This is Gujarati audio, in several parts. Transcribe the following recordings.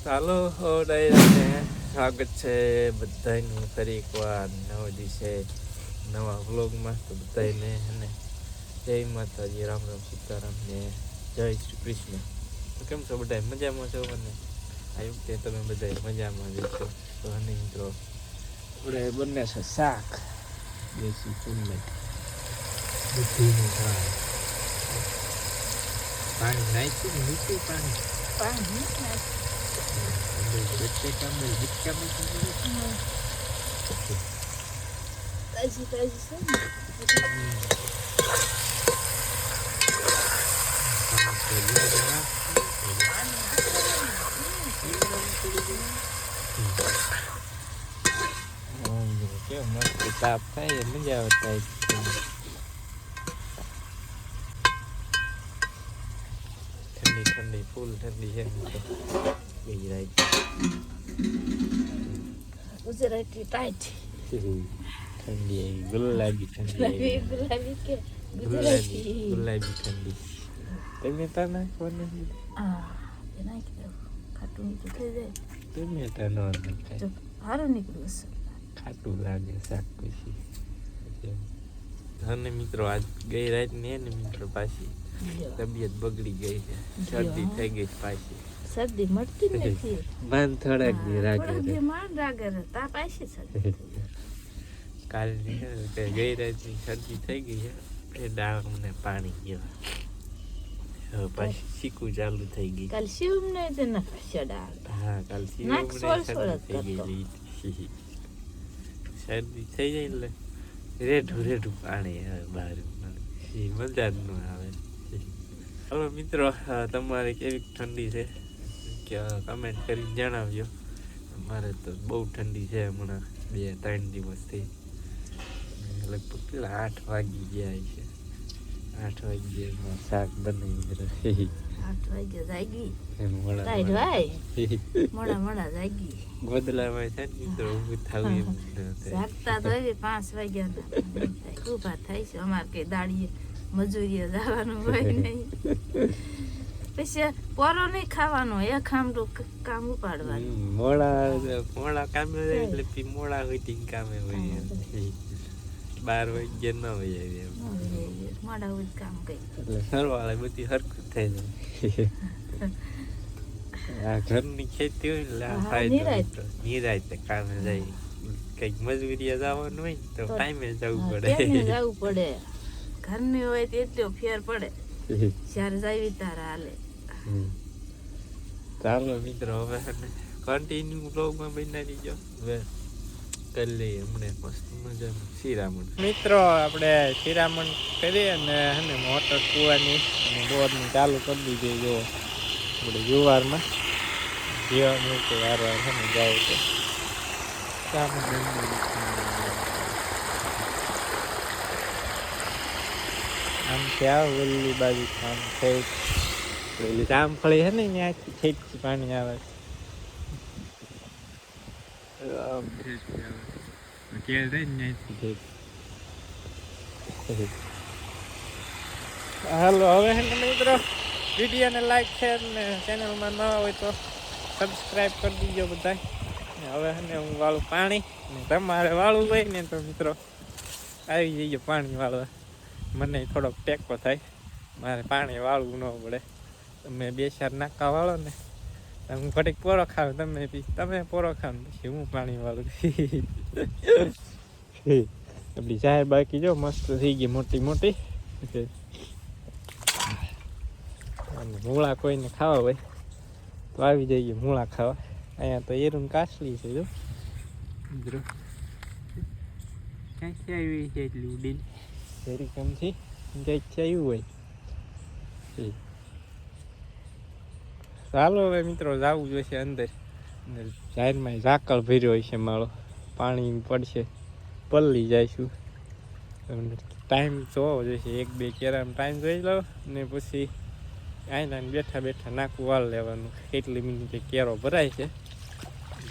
ચાલો ડાયરાને સ્વાગત છે બધાનું ફરી એકવાર નવો દિવસે નવા વ્લોગમાં. તો બધાને અને જય માતાજી, રામ રામ સીતારામ ને જય શ્રી કૃષ્ણ. તો કેમ છો બધા? મજામાં છો? અને આ વખતે તમે બધા મજામાં જશો. તો અને મિત્રો આપણે બને છે શાક દેશી ચૂનને દૂધીનું શાક. પાણી નાખ્યું ને મૂક્યું પાણી બચ્ચે કામે બિચકા માં તાજી છે કેમ મસ્ત તાપ થાય, મજા આવે થાય. ઠંડી ઠંડી ફૂલ ઠંડી છે ગુજરાત ગુજરાતી ટાઈટ ઠંડી આવી, ગુલાબી ઠંડી ગુલાબી કે ગુલાબી ઠંડી. ટમેટા નાખવાના નાખી દઉં, ખાટું મીઠું થઈ જાય. ટમેટા ન નાખાય, સારું નીકળ્યું છે. ખાટું લાગે શાક પછી. અને મિત્રો આજ ગઈ રાત ને મિત્રો પાછી તબિયત બગડી ગઈ છે, શરદી થઈ ગઈ પાછી. શરદી મળતી નથી, માન થોડાક દી રાગે માન રાગે તાપ આશી શરદી. કાલની ગઈ રાતની શરદી થઈ ગઈ છે, એ ડાળને પાણી ગયો. હવે પાછી શીકું ચાલુ થઈ ગઈ. કાલ શિવમ ને તે નખશે ડાળ. હા, કાલ શિવમ થઈ ગઈ. શરદી થઈ જાય એટલે રેઠું રેઠું પાણી આવે બહાર, મજા જ ન આવે. હવે મિત્રો તમારે કેવી ઠંડી છે કે કમેન્ટ કરીને જણાવજો. અમારે તો બહુ ઠંડી છે હમણાં 2-3 દિવસથી. લગભગ પેલા 8 વાગી ગયા છે. 8 વાગ્યા શાક બનાવી રહી. 8 વાગ્યા જાગી મોડા મોડા જાગી ગોદલામાં છે ને મિત્રો ઊભું થવું એમ જાગતા તો 5 વાગ્યા ઊભા થાય છે. અમારે કઈ દાડીએ મજૂરીએ જવાનું હોય નહીં, પછી પોરો નહીં ખાવાનો, એક આમરું કામ ઉપાડવાનું. મોડા કામે જાય એટલે મોડા હોય કામે હોય. 12 વાગ્યા ન હોય એમ મોડા હોય કામ કઈ એટલે સરવાળે બધી હરખું થઈ જાય. આ ઘરની ખેતી હોય એટલે આ ફાયદો, નિરાંતે કામે જાય. કઈક મજૂરીએ જવાનું હોય તો ટાઈમે જવું પડે. ઘરની હોય તો એટલો ફેર પડે, જ્યારે જાવી તારે હાલે. ચાલો મિત્રો હવે કન્ટિન્યુ બ્લોગમાં બનાવી જો. હવે કરી લઈએ હમણાં મસ્ત મજાનું શિરામણ. મિત્રો આપણે શિરામણ કરીએ અને મોટર કૂવાની અને બોરની ચાલુ કરી દીધી. જો આપણે જુવારમાં જીવા મૂકે વાર વાર છે ને જાય તો આમ ત્યાં ઓલી બાજુ આમ થઈ પેલી જામફળી છે ને ત્યાંથી છેકથી પાણી આવે. હાલો હવે છે ને મિત્રો વિડીયોને લાઈક શેર ને ચેનલમાં ન હોય તો સબસ્ક્રાઈબ કરી દીજો બધા. હવે છે ને હું વાળું પાણી, તમારે વાળું હોય ને તો મિત્રો આવી જઈએ પાણી વાળવા. મને થોડોક ટેકો થાય, મારે પાણી વાળવું ન પડે. તમે 2-4 નાકા વાળો ને હું ઘડીક પોરો ખાવ, તમે પોરો ખાવ ને પછી હું પાણી વાળું. આપણી ચાય બાકી જો મસ્ત થઈ ગઈ મોટી મોટી. અને મૂળા કોઈને ખાવા હોય તો આવી જઈએ મૂળા ખાવા. અહીંયા તો એરું કાસલી છે જો મિત્રો, ક્યાંથી આવી છે એટલી ઉડીને ફેરી કમથી ક્યાંકથી આવ્યું હોય. ચાલો હવે મિત્રો જવું જોઈશે અંદર. જાહેરમાં ઝાકળ ભર્યો હોય છે મારો, પાણી પડશે પલ્લી જઈશું. ટાઈમ જોવો જોઈશે, 1-2 કેરાનો ટાઈમ જોઈ લો ને પછી આયના બેઠા બેઠા નાકું વાળ લેવાનું. કેટલી મિનિટે કેરો ભરાય છે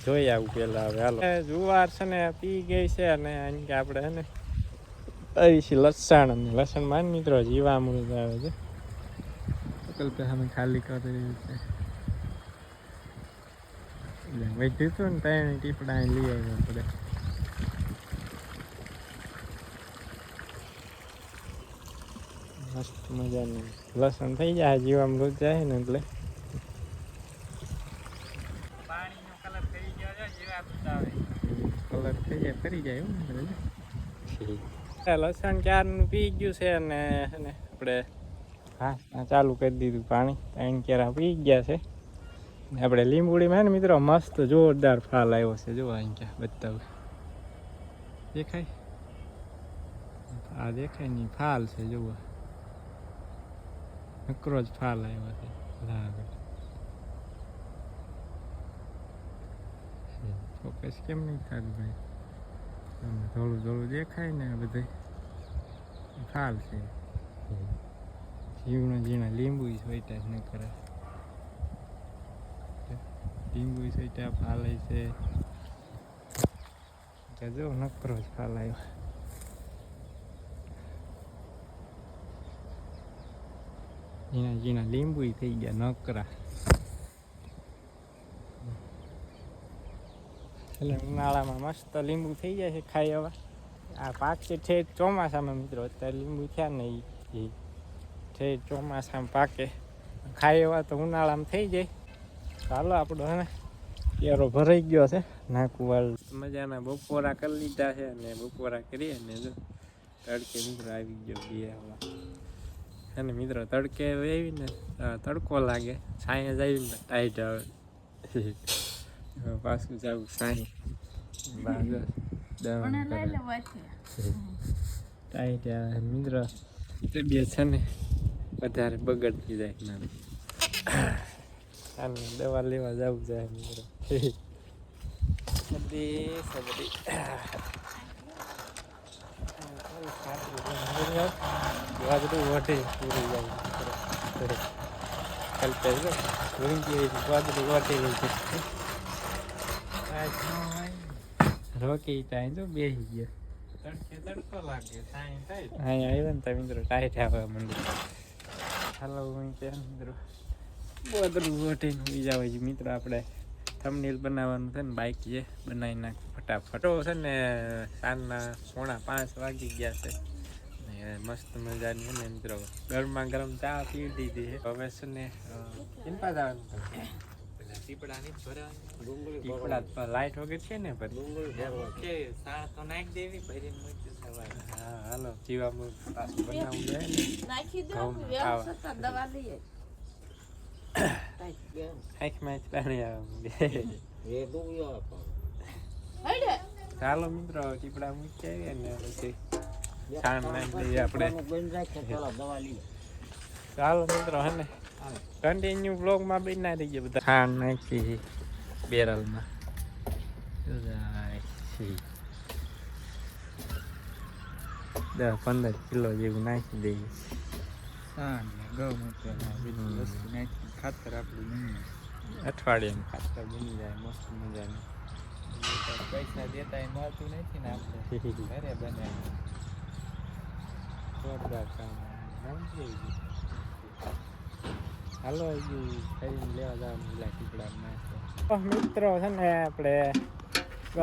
જોઈ આવું પેલા. હવે હાલો જુવાર છે ને પી ગઈ છે અને આપણે છે ને આવી છે લસણ. અને લસણમાં મિત્રો જીવામૃત આવે છે. કલ્પે અમે ખાલી કરી છે વધ્યું હતું ને ત્રણ ટીપડા લઈ આવ્યા આપણે. મસ્ત મજાનું લસણ થઈ જાય જીવામૃત જાય ને એટલે પાણીનો કલર થઈ ગયો છે જીવામૃત આવે કલર થઈ જાય ફરી જાય લસણ ક્યારનું પી ગયું છે અને આપણે હા ચાલુ કરી દીધું પાણી 3 કેરા પી ગયા છે. આપણે લીંબુડીમાં ને મિત્રો મસ્ત જોરદાર ફાલ આવ્યો છે. જો અહીં ક્યાં બતાવું દેખાય આ દેખાય નહીં ફાલ છે જુઓ નકરો જ ફાલ આવ્યો છે. ફોકસ કેમ નહીં થતું ભાઈ થોડું થોડું દેખાય ને બધું ફાલ છે. ઝીણા ઝીણા લીંબુ સોઈટા ન કરે લીંબુ સોઈટા ફાલે છે જો નકરો જ ફાલ આવ્યો. ઝીણા ઝીણા લીંબુ થઈ ગયા નકરા. એટલે ઉનાળામાં મસ્ત લીંબુ થઈ જાય છે ખાઈ હવે. આ પાકે છે ચોમાસામાં મિત્રો અત્યારે લીંબુ થયા ને એ છે ચોમાસામાં પાકે ખાઈ એવા તો ઉનાળામાં થઈ જાય. ચાલો આપણો હે ને કેરો ભરાઈ ગયો છે નાકું વાળ મજાના બપોરા કરી લીધા છે અને બપોરા કરીએ ને જો તડકે મિત્રો આવી ગયો બે અને મિત્રો તડકે આવીને તડકો લાગે છાંય જ આવીને ટાઈટ આવે પાછું જવું સાંઈ ટાઈટ આવે મિત્રો તબિયત છે ને વધારે બગડતી જાય મારે આને દવા લેવા જવું જાય મિત્રો સબરી વાદળું વઢે પૂરી જાય વાદળું વઢેલું છે રોકી ટાઈમ તો બેસી ગયો તડકો લાગે અહીંયા આવ્યો ને ત્યાં મિત્રો ટાઈટ આવે મંદિર હાલો મિત્રો વાદળું વઢીને ઉઈ જાવ મિત્રો આપણે થંબનેલ બનાવવાનું છે ને બાઈક છે બનાવી નાખ ફટાફટ છે ને સાંજના 4:45 વાગી ગયા છે મસ્ત મજાની ને મિત્રો ગરમા ગરમ ચા પી દીધી છે. હવે છે ને ચિંતા જવાનું ટીપડા લાઈટ વગર છે ને હાલો જીવામાં પાછું બનાવવું જાય ને ચાલો મિત્રો ટીપડા મૂકી આવીએ ને પછી છાણ નાખી દઈએ આપણે. ચાલો મિત્રો હે ને કન્ટિન્યુ બ્લોગમાં બના રહી ગયા બધા. છાણ નાખી બેરલમાં 10-15 કિલો જેવું નાખી દઈએ. ખાતર આપણું અઠવાડિયાનું ખાતર બની જાય મસ્ત મજાનું. પૈસા દેતા એ મળતું નથી ને આપણે ઘરે બનાવી જોરદાર કામ. હાલો ખરીને લેવા જવાનું પેલા ટીપડા નાખો મિત્રો છે ને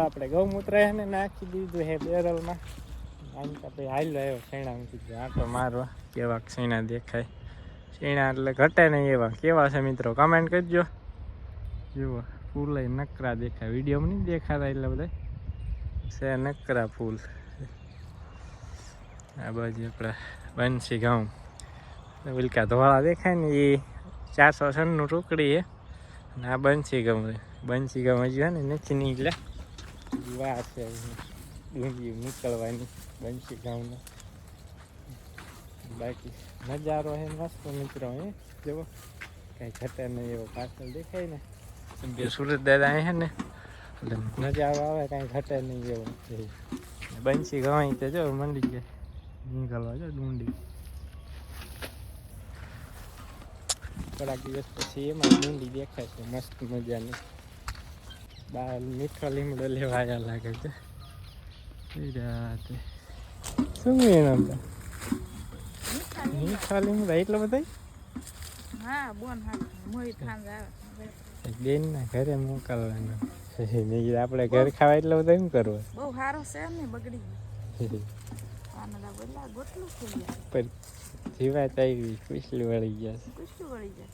આપણે ગૌમૂત્ર એને નાખી દીધું છે બેરલમાં. આમ તો ભાઈ હાલો આવ્યો શેણા કીધું આટો મારવા કેવા શેણા દેખાય. શેણા એટલે ઘટે નહીં એવા કેવા છે મિત્રો કમેન્ટ કરજો. જુઓ ફૂલ નકરા દેખાય વિડીયોમાં નહીં દેખાતા એટલે બધા છે નકરા ફૂલ. આ બાજુ આપણા બંસી ઘઉં ઉલકા ધોળા દેખાય ને એ 496 ટુકડી છે અને આ બંસી ઘઉં હજુ છે ને નથી નીકળ્યા વાહ છે ડુંગળી નીકળવાની બંસી ઘઉંનો. બાકી નજારો છે મસ્ત મિત્રો એ જુઓ કાંઈ ઘટે નહીં એવો પાછળ દેખાય ને સુરત દાદા છે ને એટલે નજારો આવે કાંઈ ઘટે નહીં એવો. બંસી ઘઉં તો જો મંડી જાય નીકળવા જો ડુંડી. થોડાક દિવસ પછી એમાં ડુંડી દેખાય છે મસ્ત મજાની. બહાર મીઠો લીમડો લેવા આવ્યા લાગે છે. શું એના મીઠા લીમડા એટલો બધા? હા બોન હા મોઈ ખાંડ આવે બેન ના ઘરે મોકલવાનું આપણે ઘર ખાવા એટલે બધું એમ કરવું બહુ સારો છે ને બગડી ગયું આના બદલા ગોટલું થઈ ગયા પર જીવાત આવી કુસલી વળી ગયા કુછું વળી જાય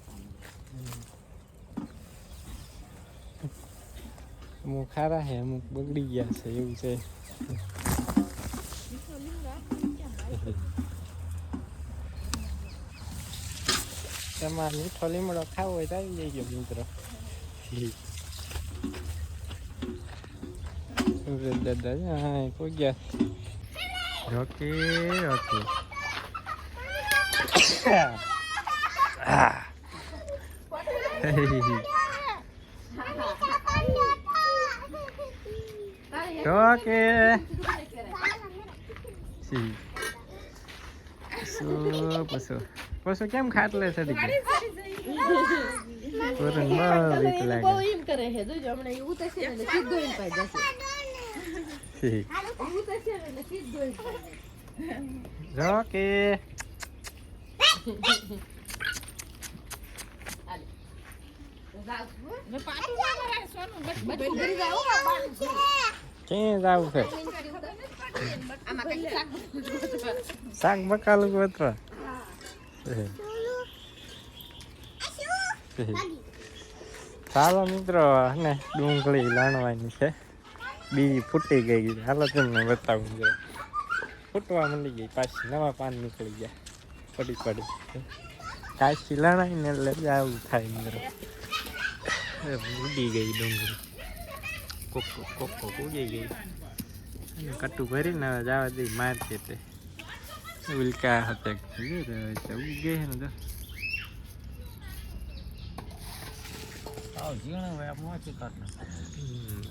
અમુક ખારા છે અમુક બગડી ગયા છે એવું છે તમારે મીઠો લીમડો ખાવો હોય તો આવી જજો મિત્રો દાદા હા કોઈ ગયા ઓકે ઓકે ઓકે પશુ કેમ ખાટલે ચડી ગઈ પૂરણ બહુ બીક લાગે એમ કરે છે જોજો હમણાં એવું તો છે ને સીધો એમ પાઈ જશે એવું તો છે ને સીધો એમ પાઈ ઓકે ક્યાં જાવું છે શાક બકાલું ગોતવા ચાલો મિત્રો ને ડુંગળી લાણવાની છે બી ફૂટી ગઈ હાલો તમને બતાવું જરા ફૂટવા મળી ગઈ પાછી નવા પાન નીકળી ગયા પડી કાચી લણાઈને એટલે આવું થાય મિત્રો ઉડી ગઈ ડુંગળી કોકો ઉડી ગઈ અને કટું ભરીને જવા દઈ મારશે તે ઉલ્કા હતા ઉગે ને તો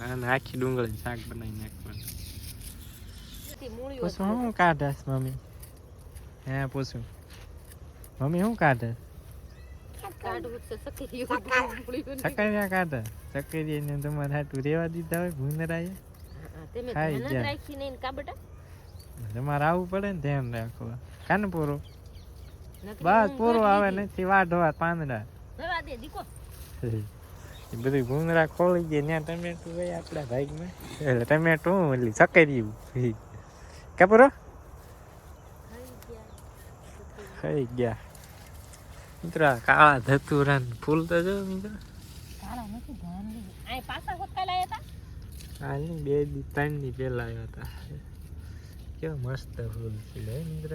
અને આખી ડુંગળી શાક બનાવી નાખવાનું પૂછું શું કાઢાશ મમ્મી હે પૂછું મમ્મી શું કાઢે સકરિયા કાઢે સકરિયા ને તમારે હાટું રેવા દીધા હોય ભૂંદરાએ ખાઈ ગયા તમારે આવવું પડે ને ધ્યાન રાખવા કાન પૂરો બસ પૂરો આવે નથી વાઢવા પાંદડા એ બધું ભૂંદરા ખોલી ગયા ત્યાં ટમેટું હોય આપણા ભાગમાં એટલે ટમેટું એટલે સકરિયું કે પૂરો ખાઈ ગયા મિત્ર કાળા ધતુરા ફૂલ તો જો મિત્ર હા 2 દી 3 દી પહેલા આવ્યા હતા કેવા મસ્ત ફૂલ છે મિત્ર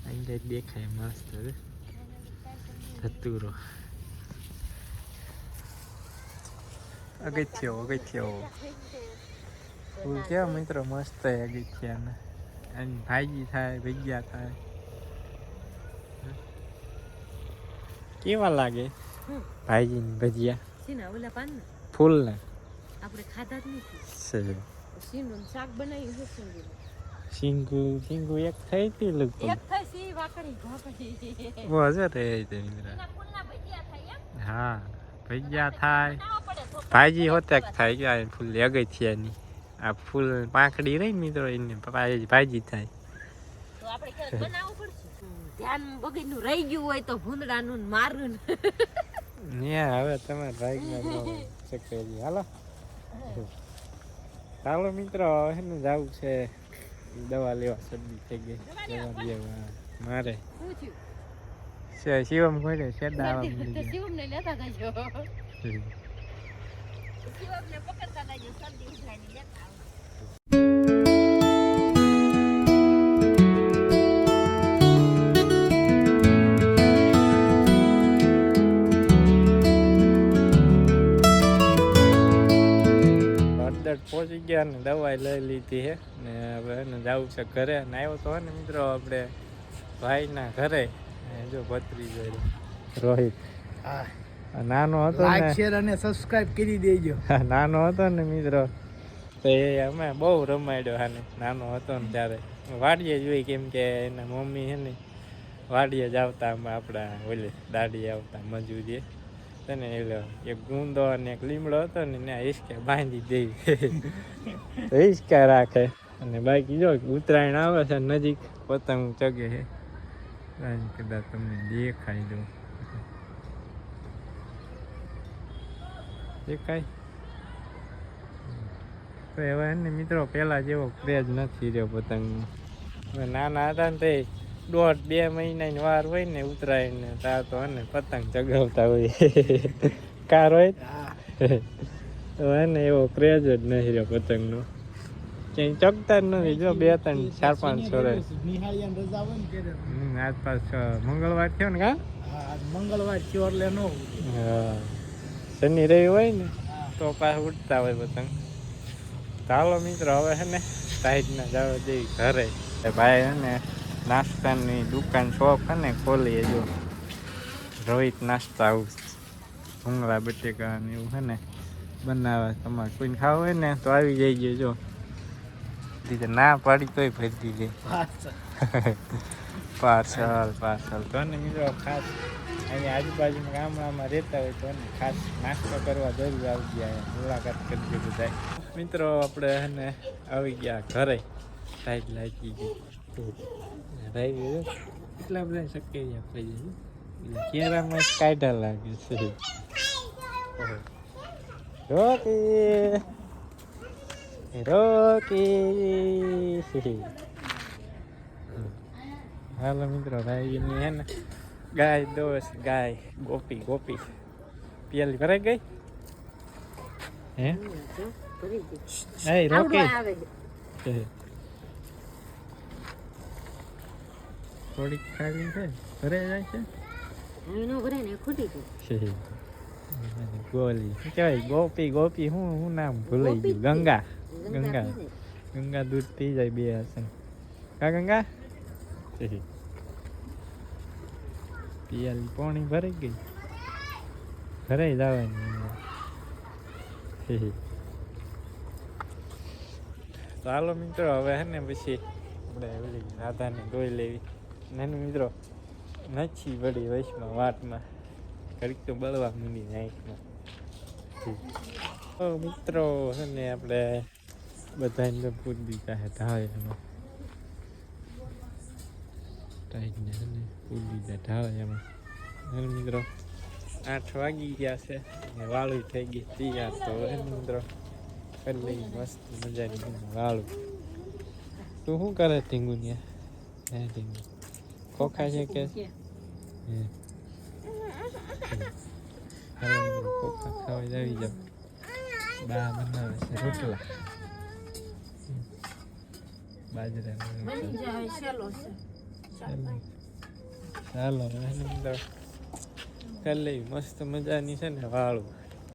અહીં દેખાય મસ્ત ધતુરો અગત્યો ફૂલ કેવા મિત્રો મસ્ત અગત્યાના અને ભાજી થાય ભજીયા થાય કેવા લાગે ભાજી ની ભજીયા ફૂલ ને આપણે ખાધા જ નથી શીંગું શાક બનાવ્યું છે શીંગુ એક થઈ હતી લગભગ એક થઈ સી વાકડી ભાકડી વો હજર રે તે મિત્ર હા ભજીયા થાય ભાજી હોતે થાય કે ફૂલ અગત્યાની આ ફૂલ પાંખડી રહી મિત્રો એને ભાજી થાય તો આપણે કે બનાવવું પડશે ધ્યાન બગીનું રહી ગયું હોય તો ભૂંદડાનું મારું ને હવે તમે ભાગમાં શક્ય હાલો ચાલો મિત્રો એને જવું છે દવા લેવા શરદી થઈ ગઈ દવા લેવા મારે શિવમ કોઈ શેડા શિવમને લેતા જજો શિવમને પકડતા જજો શરદી ઉઠાઈને લેતા પહોંચી ગયા ને દવાઈ લઈ લીધી છે ને હવે એને જવું છે ઘરે ને આવ્યો તો ને મિત્રો આપણે ભાઈના ઘરે જો ભત્રીજો રોહિત નાનો હતો ને શેર અને સબસ્ક્રાઇબ કરી દેજો નાનો હતો ને મિત્રો તો એ અમે બહુ રમાડ્યો હાને નાનો હતો ને ત્યારે વાડીએ જોઈ કેમ કે એના મમ્મી છે ને વાડીએ જ આવતા આપણા ઓલે દાડી આવતા મજૂરીએ ને એટલે એક ગુંદો અને એક લીમડો હતો ને ત્યાં હિંચકા બાંધી દેવી તો હિંચકા રાખે અને બાકી જો ઉત્તરાયણ આવે છે નજીક પતંગ ચગે છે કદાચ તમને દેખાઈ દઉં દેખાય તો હવે ને મિત્રો પહેલા જેવો ક્રેઝ નથી રહ્યો પતંગનો. હવે નાના હતા ને તે 1.5-2 મહિનાની વાર હોય ને ઉતરાયણને ત્યાં તો ને પતંગ ચગાવતા હોય કાર હોય તો એને એવો ક્રેઝ જ નથી રહ્યો પતંગનો. ક્યાંય ચગતા જ નથી. જો 2, 3, 4, 5 વર્ષ નિહાળિયાની રજા હોય ને ત્યારે. આસપાસ મંગળવાર થયો ને કા આજ મંગળવાર થયો એટલે નો હા શનિ રવિ હોય ને તો પાછા ઉડતા હોય પતંગ. ચાલો મિત્રો હવે છે ને સાઈડના જવા દેવી ઘરે. ભાઈ છે ને નાસ્તાની દુકાન શોપ છે ને ખોલીએ. જો રોહિત નાસ્તા હાઉસ ભૂંગળા બટેકા ને એવું છે ને બનાવે. તમારે કોઈને ખાવું હોય ને તો આવી જઈજો. જો દીધે ના પાડી તોય ભરી દીધી પાર્સલ તો ને મિત્રો ખાસ અહીંયા આજુબાજુના ગામડામાં રહેતા હોય તો ને ખાસ નાસ્તો કરવા જરૂર આવી ગયા મુલાકાત કરજો બધા મિત્રો. આપણે એને આવી ગયા ઘરે. સાઈડ લાગી ગઈ રહી એટલા બધા શક્ય થઈ જાય કેરામાં કાઢા લાગે છે. રોકી હાલો મિત્રો ભાઈની હે ને ગાય દોસ્ત ગાય ગોપી પેલી ભરાઈ ગઈ હે રોકી થોડીક ખાલી છે ભરે જાય છે ગોલી શું કહેવાય ગોપી હું નામ ભૂલાઈ ગયું. ગંગા દૂધ પી જાય 2 હશે કા ગંગા પિયાલી પાણી ભરાઈ ગઈ ઘરે જવાની. ચાલો મિત્રો હવે હે ને પછી આપણે ઓલી રાધાને ધોઈ લેવી. નાનું મિત્રો નથી વળી વૈશમાં વાટમાં ઘડીક તો બળવા માંડી નાઈટમાં. મિત્રો છે ને આપણે બધાને તો પૂરી દીધા છે ઢાળિયામાં. ટાઈટને છે ને પૂરી દીધા ઢાળિયામાં. મિત્રો 8 વાગી ગયા છે ને વાળું થઈ ગઈ તૈયાર. તો મિત્રો કરી લઈ મસ્ત મજાની વાળું. તું શું કરે ટીંગુનિયા? હે ટીંગુ ખોખા છે કે ખોખા ખાવા આવી જાવ. બા બનાવે છે રોટલા બાજરાના. ચાલો કરી લઈ મસ્ત મજાની છે ને વાળું.